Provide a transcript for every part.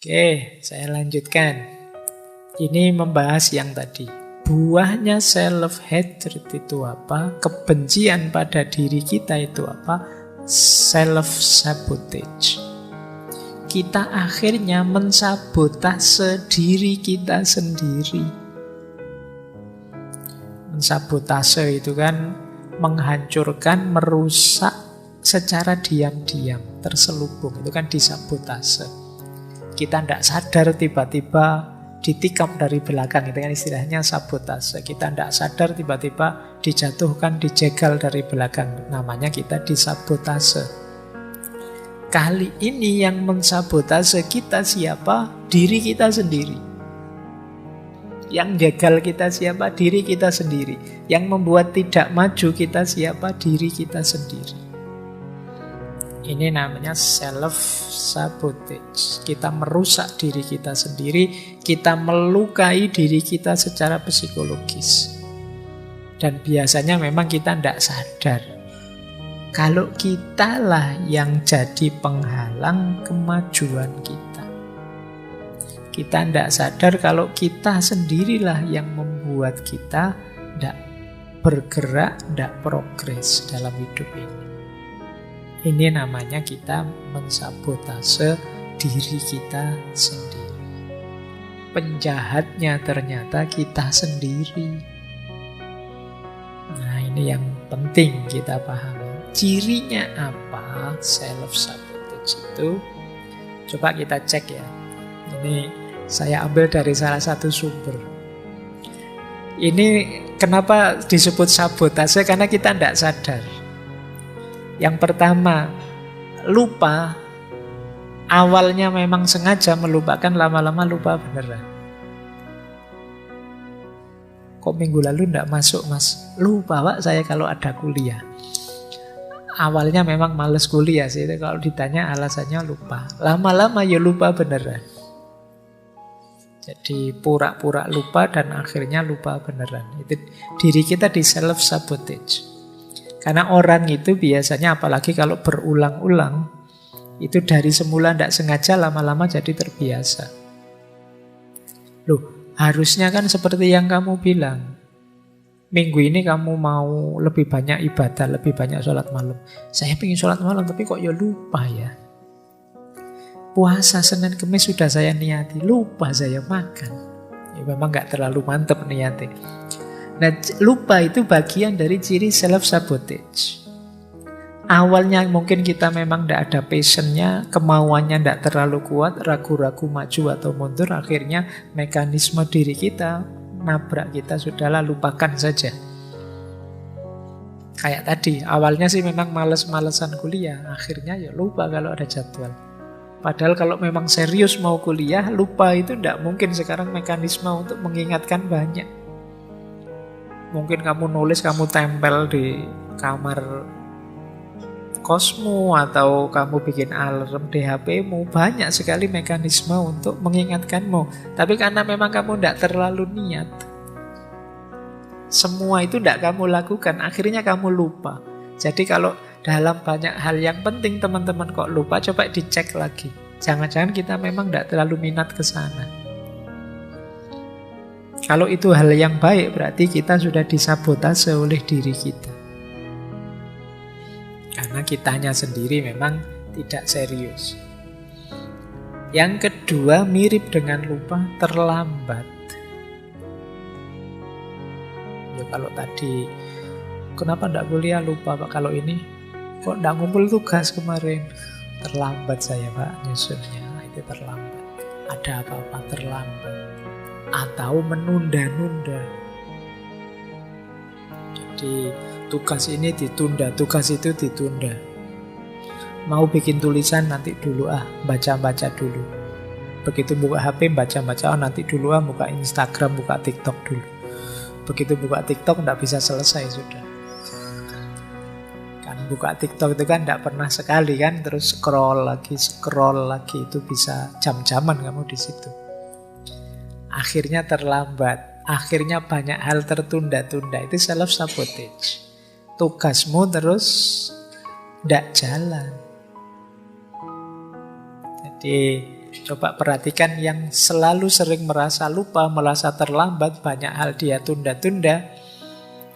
Oke, saya lanjutkan. Ini membahas yang tadi. Buahnya self-hatred itu apa? Kebencian pada diri kita itu apa? Self-sabotage. Kita akhirnya mensabotase diri kita sendiri. Mensabotase itu kan menghancurkan, merusak secara diam-diam, terselubung. Itu kan disabotase. Kita tidak sadar tiba-tiba ditikam dari belakang, itu kan istilahnya sabotase. Kita tidak sadar tiba-tiba dijatuhkan, dijegal dari belakang, namanya kita disabotase. Kali ini yang mensabotase kita siapa? Diri kita sendiri. Yang jegal kita siapa? Diri kita sendiri. Yang membuat tidak maju kita siapa? Diri kita sendiri. Ini namanya self-sabotage. Kita merusak diri kita sendiri, kita melukai diri kita secara psikologis. Dan biasanya memang kita tidak sadar. Kalau kitalah yang jadi penghalang kemajuan kita. Kita tidak sadar kalau kita sendirilah yang membuat kita tidak bergerak, tidak progres dalam hidup ini. Ini namanya kita mensabotase diri kita sendiri. Penjahatnya ternyata kita sendiri. Nah, ini yang penting kita pahami. Cirinya apa self-sabotage itu? Coba kita cek ya. Ini saya ambil dari salah satu sumber. Ini kenapa disebut sabotase? Karena kita tidak sadar. Yang pertama, lupa. Awalnya memang sengaja melupakan, lama-lama lupa beneran. Kok minggu lalu tidak masuk, Mas? Lupa, Pak, saya kalau ada kuliah. Awalnya memang males kuliah sih. Kalau ditanya alasannya lupa. Lama-lama ya lupa beneran. Jadi pura-pura lupa dan akhirnya lupa beneran. Itu diri kita di self-sabotage. Karena orang itu biasanya apalagi kalau berulang-ulang, itu dari semula tidak sengaja lama-lama jadi terbiasa. Loh, harusnya kan seperti yang kamu bilang. Minggu ini kamu mau lebih banyak ibadah, lebih banyak sholat malam. Saya pengen sholat malam tapi kok ya lupa ya. Puasa Senin Kemis sudah saya niati, lupa saya makan. Ya memang gak terlalu mantep niati. Nah, lupa itu bagian dari ciri self-sabotage. Awalnya mungkin kita memang tidak ada passionnya, kemauannya tidak terlalu kuat, ragu-ragu maju atau mundur, akhirnya mekanisme diri kita nabrak kita, sudahlah lupakan saja. Kayak tadi, awalnya sih memang males-malesan kuliah, akhirnya ya lupa kalau ada jadwal. Padahal kalau memang serius mau kuliah, lupa itu tidak mungkin sekarang mekanisme untuk mengingatkan banyak. Mungkin kamu nulis, kamu tempel di kamar kosmu atau kamu bikin alarm di HP-mu. Banyak sekali mekanisme untuk mengingatkanmu. Tapi karena memang kamu tidak terlalu niat, semua itu tidak kamu lakukan, akhirnya kamu lupa. Jadi kalau dalam banyak hal yang penting teman-teman kok lupa, coba dicek lagi. Jangan-jangan kita memang tidak terlalu minat ke sana. Kalau itu hal yang baik, berarti kita sudah disabotase oleh diri kita. Karena kitanya sendiri memang tidak serius. Yang kedua, mirip dengan lupa, terlambat. Ya kalau tadi, kenapa tidak kuliah lupa Pak? Kalau ini, kok tidak ngumpul tugas kemarin? Terlambat saya Pak nyusunnya, itu terlambat. Ada apa-apa terlambat. Atau menunda-nunda. Jadi tugas ini ditunda, tugas itu ditunda. Mau bikin tulisan nanti dulu baca-baca dulu. Begitu buka HP baca-baca, nanti dulu buka Instagram, buka TikTok dulu. Begitu buka TikTok tidak bisa selesai sudah. Kan buka TikTok itu kan tidak pernah sekali kan, terus scroll lagi itu bisa jam-jaman kamu di situ. Akhirnya terlambat, akhirnya banyak hal tertunda-tunda, itu self-sabotage. Tugasmu terus tidak jalan. Jadi Coba perhatikan yang selalu sering merasa lupa, merasa terlambat, banyak hal dia tunda-tunda.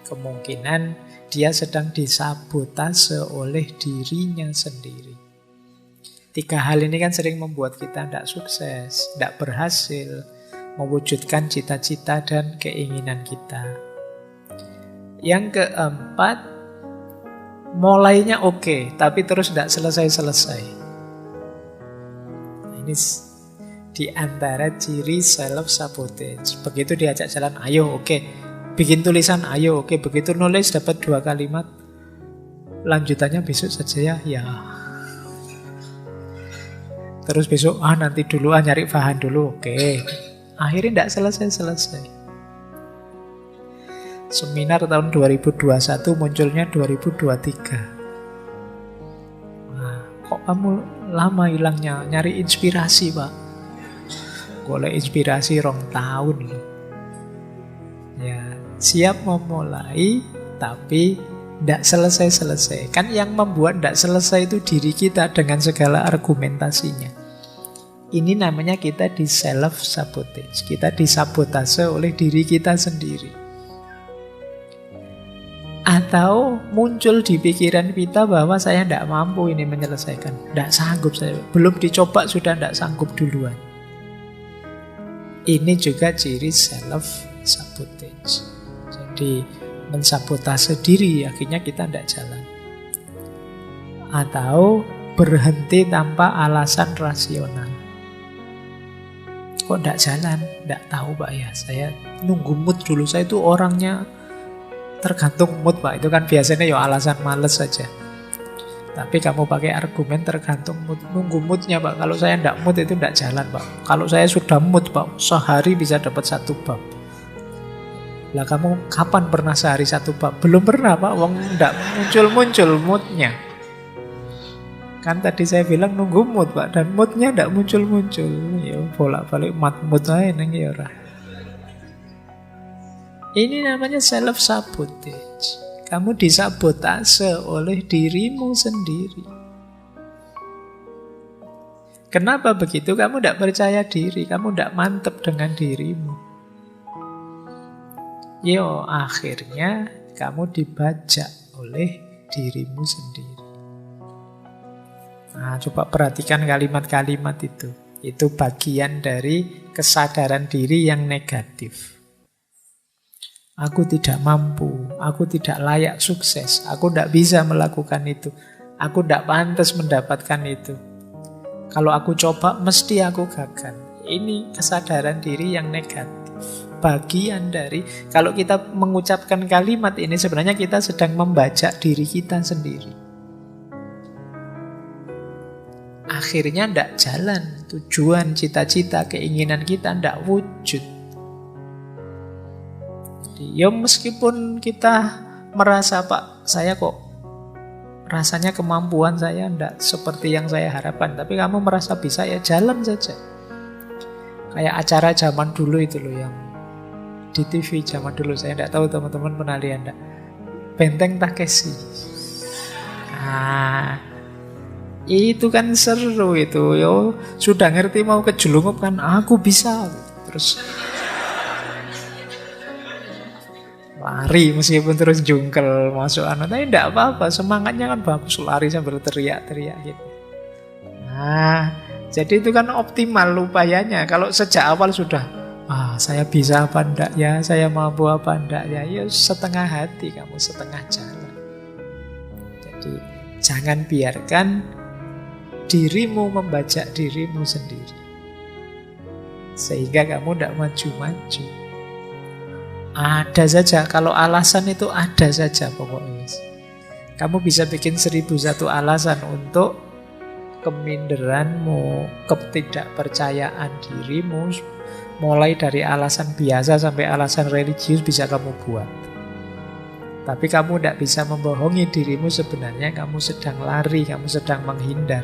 Kemungkinan dia sedang disabotase oleh dirinya sendiri. 3 hal ini kan sering membuat kita tidak sukses, tidak berhasil mewujudkan cita-cita dan keinginan kita. Yang keempat, mulainya oke, tapi terus tidak selesai-selesai. Ini di antara ciri self-sabotage. Begitu diajak jalan, ayo oke. Bikin tulisan, ayo oke. Begitu nulis dapat 2 kalimat, lanjutannya besok saja ya. Terus besok, nanti dulu, nyari bahan dulu, oke. Akhirnya tidak selesai-selesai. Seminar tahun 2021 munculnya 2023. Kok kamu lama hilangnya? Nyari inspirasi, Pak. Golek inspirasi 2 tahun loh. Ya, siap memulai, tapi tidak selesai-selesai. Kan yang membuat tidak selesai itu diri kita dengan segala argumentasinya. Ini namanya kita di self-sabotage. Kita disabotase oleh diri kita sendiri. Atau muncul di pikiran kita bahwa saya tidak mampu ini menyelesaikan. Tidak sanggup saya. Belum dicoba sudah tidak sanggup duluan. Ini juga ciri self-sabotage. Jadi mensabotase diri, akhirnya kita tidak jalan. Atau berhenti tanpa alasan rasional. Kok tidak jalan? Tidak tahu, Pak ya. Saya nunggu mood dulu. Saya itu orangnya tergantung mood, Pak. Itu kan biasanya ya alasan males saja. Tapi kamu pakai argumen tergantung mood. Nunggu moodnya, Pak. Kalau saya tidak mood itu tidak jalan, Pak. Kalau saya sudah mood, Pak, sehari bisa dapat 1 bab. Lah kamu kapan pernah sehari 1 bab? Belum pernah, Pak. Wong tidak muncul-muncul moodnya. Kan tadi saya bilang nunggu mood, Pak. Dan moodnya tidak muncul-muncul. Ya bolak-balik mood aja neng ya ora. Ini namanya self-sabotage. Kamu disabotase oleh dirimu sendiri. Kenapa begitu? Kamu tidak percaya diri. Kamu tidak mantap dengan dirimu. Yo, akhirnya kamu dibajak oleh dirimu sendiri. Nah, coba perhatikan kalimat-kalimat itu. Itu bagian dari kesadaran diri yang negatif. Aku tidak mampu, aku tidak layak sukses, aku tidak bisa melakukan itu, aku tidak pantas mendapatkan itu. Kalau aku coba, mesti aku gagal. Ini kesadaran diri yang negatif. Bagian dari, kalau kita mengucapkan kalimat ini, sebenarnya kita sedang membajak diri kita sendiri. Akhirnya tidak jalan. Tujuan, cita-cita, keinginan kita tidak wujud. Ya meskipun kita merasa, Pak, saya kok rasanya kemampuan saya tidak seperti yang saya harapkan, tapi kamu merasa bisa, ya jalan saja. Kayak acara zaman dulu itu loh, yang di TV zaman dulu, saya tidak tahu teman-teman pernah lihat enggak? Benteng Takeshi. Nah, itu kan seru itu. Yo, sudah ngerti mau kejelungup kan, aku bisa. Terus lari meskipun terus jungkel masuk tapi tidak apa-apa, semangatnya kan bagus, lari sambil teriak-teriak gitu. Nah, jadi itu kan optimal upayanya. Kalau sejak awal sudah, saya bisa apa enggak ya, saya mampu apa enggak ya, ya setengah hati kamu, setengah jalan. Jadi jangan biarkan dirimu membajak dirimu sendiri, sehingga kamu tidak maju-maju. Ada saja, kalau alasan itu ada saja pokoknya. Kamu bisa bikin 1001 alasan untuk keminderanmu, ketidakpercayaan dirimu. Mulai dari alasan biasa sampai alasan religius bisa kamu buat. Tapi kamu tidak bisa membohongi dirimu, sebenarnya kamu sedang lari, kamu sedang menghindar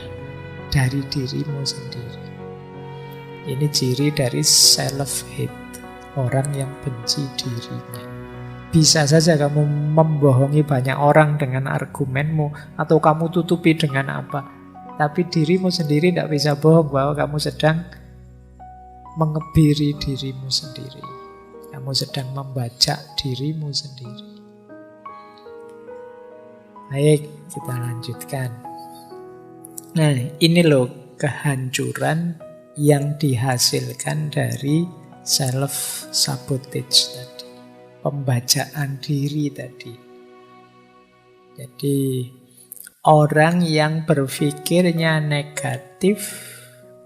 dari dirimu sendiri. Ini ciri dari self-hate. Orang yang benci dirinya. Bisa saja kamu membohongi banyak orang dengan argumenmu, atau kamu tutupi dengan apa? Tapi dirimu sendiri tidak bisa bohong bahwa kamu sedang mengebiri dirimu sendiri. Kamu sedang membajak dirimu sendiri. Baik, kita lanjutkan. Nah, ini loh kehancuran yang dihasilkan dari self-sabotage tadi. Pembajaan diri tadi. Jadi, orang yang berpikirnya negatif,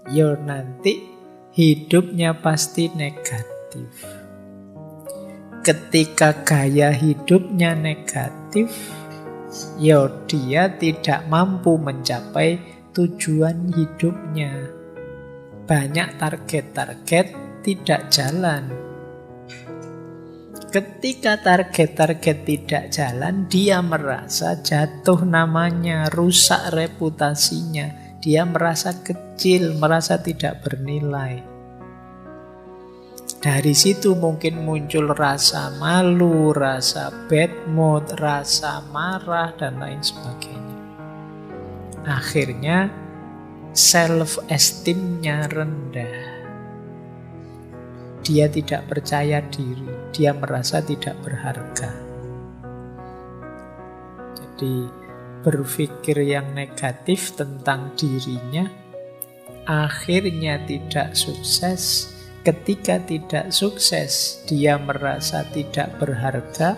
ya nanti hidupnya pasti negatif. Ketika gaya hidupnya negatif, ya dia tidak mampu mencapai tujuan hidupnya. Banyak target-target tidak jalan. Ketika target-target tidak jalan, dia merasa jatuh namanya, rusak reputasinya. Dia merasa kecil, merasa tidak bernilai. Dari situ mungkin muncul rasa malu, rasa bad mood, rasa marah, dan lain sebagainya. Akhirnya self-esteem-nya rendah. Dia tidak percaya diri, dia merasa tidak berharga. Jadi berpikir yang negatif tentang dirinya, akhirnya tidak sukses. Ketika tidak sukses, dia merasa tidak berharga.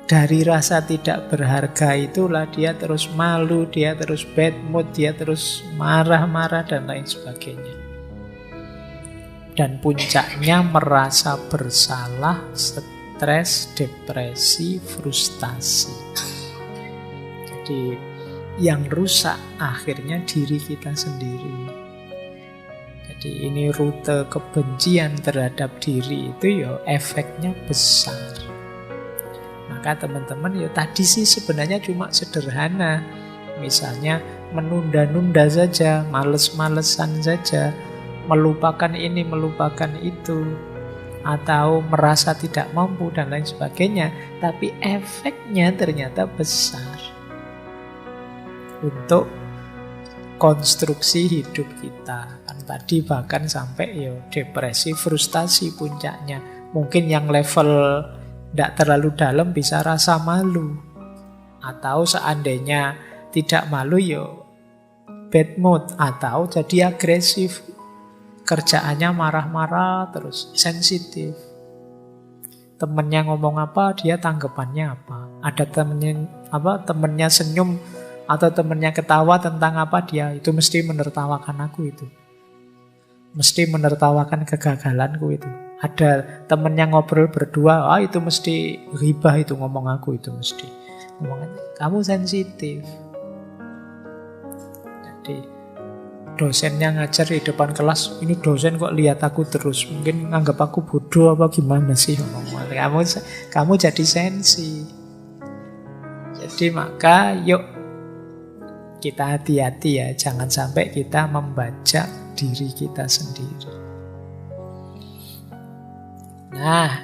Dari rasa tidak berharga itulah dia terus malu, dia terus bad mood, dia terus marah-marah, dan lain sebagainya. Dan puncaknya merasa bersalah, stres, depresi, frustasi. Jadi yang rusak akhirnya diri kita sendiri. Jadi ini rute kebencian terhadap diri itu ya efeknya besar. Maka teman-teman ya tadi sih sebenarnya cuma sederhana. Misalnya menunda-nunda saja, males-malesan saja, melupakan ini, melupakan itu, atau merasa tidak mampu dan lain sebagainya. Tapi efeknya ternyata besar untuk konstruksi hidup kita. Kan tadi bahkan sampai ya depresi, frustasi puncaknya. Mungkin yang level tidak terlalu dalam bisa rasa malu. Atau seandainya tidak malu ya bad mood. Atau jadi agresif. Kerjaannya marah-marah terus, sensitif. Temennya ngomong apa, dia tanggapannya apa. Ada temennya senyum atau temennya ketawa tentang apa, dia itu mesti menertawakan aku itu. Mesti menertawakan kegagalanku itu. Ada temennya ngobrol berdua, itu mesti ghibah itu ngomong aku itu mesti. Ngomongnya, kamu sensitif. Jadi dosennya ngajar di depan kelas, ini dosen kok lihat aku terus, mungkin nganggap aku bodoh apa gimana sih, kamu jadi sensi. Jadi maka yuk kita hati-hati ya, jangan sampai kita membajak diri kita sendiri. Nah,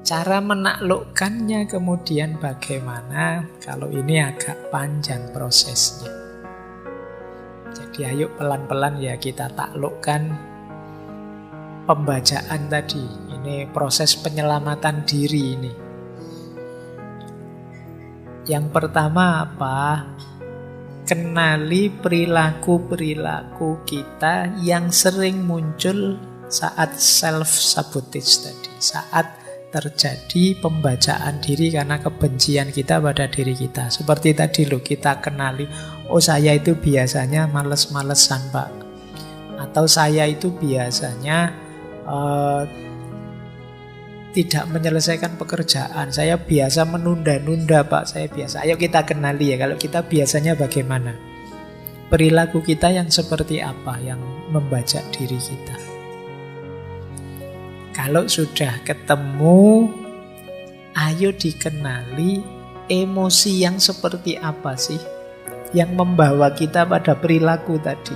cara menaklukkannya kemudian bagaimana? Kalau ini agak panjang prosesnya. Jadi ayo pelan-pelan ya kita taklukkan pembajaan tadi. Ini proses penyelamatan diri ini. Yang pertama apa? Kenali perilaku-perilaku kita yang sering muncul saat self-sabotage tadi. Saat terjadi pembajaan diri karena kebencian kita pada diri kita. Seperti tadi loh, kita kenali, oh saya itu biasanya males-malesan Pak. Atau saya itu biasanya tidak menyelesaikan pekerjaan. Saya biasa menunda-nunda Pak, saya biasa. Ayo kita kenali ya, kalau kita biasanya bagaimana. Perilaku kita yang seperti apa yang membajak diri kita. Kalau sudah ketemu, ayo dikenali emosi yang seperti apa sih yang membawa kita pada perilaku tadi.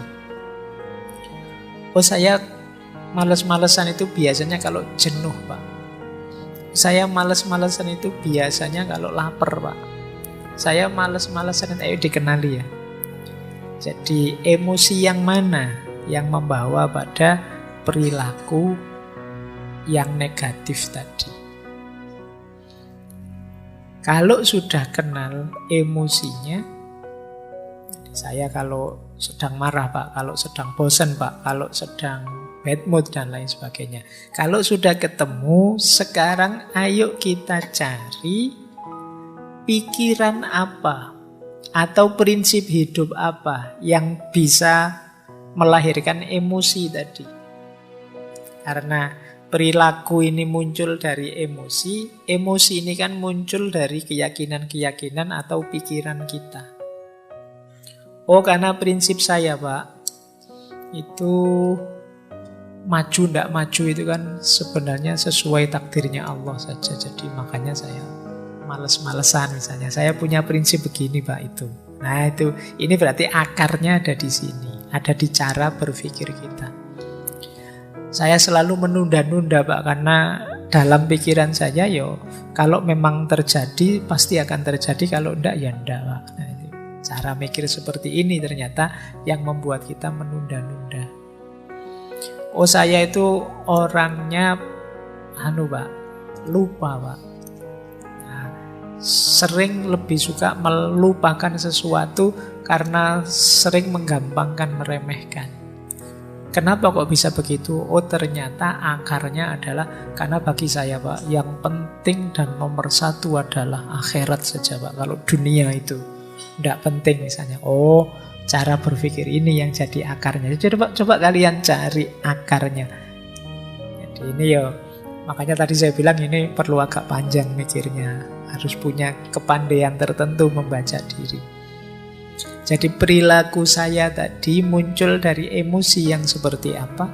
Oh saya males-malesan itu biasanya kalau jenuh Pak. Saya males-malesan itu biasanya kalau lapar Pak. Saya males-malesan, ayo dikenali ya. Jadi emosi yang mana yang membawa pada perilaku yang negatif tadi? Kalau sudah kenal emosinya, saya kalau sedang marah Pak, kalau sedang bosan Pak, kalau sedang bad mood dan lain sebagainya. Kalau sudah ketemu, sekarang ayo kita cari pikiran apa atau prinsip hidup apa yang bisa melahirkan emosi tadi. Karena perilaku ini muncul dari emosi, emosi ini kan muncul dari keyakinan-keyakinan atau pikiran kita. Oh, karena prinsip saya Pak, itu maju ndak maju itu kan sebenarnya sesuai takdirnya Allah saja. Jadi makanya saya males-malesan misalnya. Saya punya prinsip begini Pak itu. Nah itu, ini berarti akarnya ada di sini. Ada di cara berpikir kita. Saya selalu menunda-nunda Pak, karena dalam pikiran saya kalau memang terjadi pasti akan terjadi, kalau enggak ya enggak Pak. Nah, itu. Cara mikir seperti ini ternyata yang membuat kita menunda-nunda. Oh saya itu orangnya Pak, lupa Pak. Nah, sering lebih suka melupakan sesuatu karena sering menggampangkan, meremehkan. Kenapa kok bisa begitu? Oh ternyata akarnya adalah karena bagi saya Pak, yang penting dan nomor satu adalah akhirat saja Pak. Kalau dunia itu tidak penting misalnya. Oh cara berpikir ini yang jadi akarnya. Jadi coba kalian cari akarnya. Jadi ini makanya tadi saya bilang ini perlu agak panjang mikirnya. Harus punya kepandaian tertentu membaca diri. Jadi perilaku saya tadi muncul dari emosi yang seperti apa?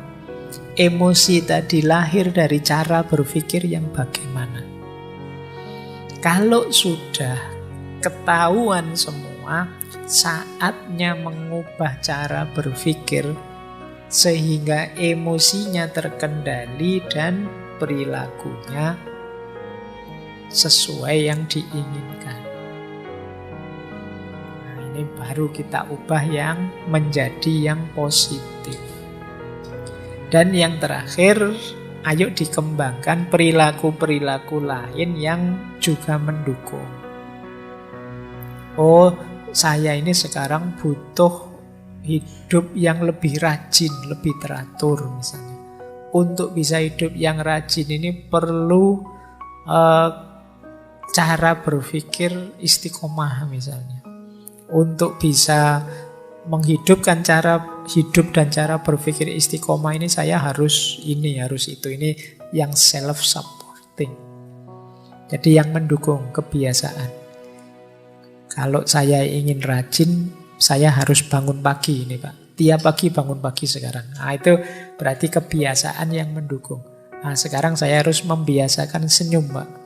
Emosi tadi lahir dari cara berpikir yang bagaimana. Kalau sudah ketahuan semua, saatnya mengubah cara berpikir sehingga emosinya terkendali dan perilakunya sesuai yang diinginkan. Ini baru kita ubah yang menjadi yang positif. Dan yang terakhir, ayo dikembangkan perilaku-perilaku lain yang juga mendukung. Oh, saya ini sekarang butuh hidup yang lebih rajin, lebih teratur misalnya. Untuk bisa hidup yang rajin ini perlu cara berpikir istiqomah misalnya. Untuk bisa menghidupkan cara hidup dan cara berpikir istiqomah ini saya harus ini, harus itu. Ini yang self-supporting. Jadi yang mendukung kebiasaan. Kalau saya ingin rajin, saya harus bangun pagi ini Pak. Tiap pagi bangun pagi sekarang. Nah itu berarti kebiasaan yang mendukung. Nah sekarang saya harus membiasakan senyum Pak.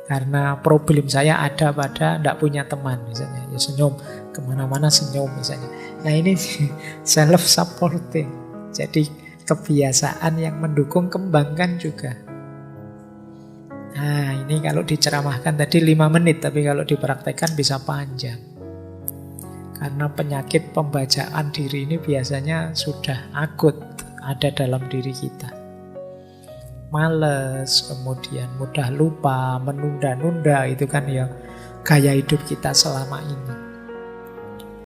Karena problem saya ada pada tidak punya teman misalnya. Ya senyum, kemana-mana senyum misalnya. Nah ini self-supporting. Jadi kebiasaan yang mendukung, kembangkan juga. Nah ini kalau diceramahkan tadi 5 menit, tapi kalau dipraktekkan bisa panjang. Karena penyakit pembacaan diri ini biasanya sudah akut ada dalam diri kita. Males, kemudian mudah lupa, menunda-nunda, itu kan ya gaya hidup kita selama ini.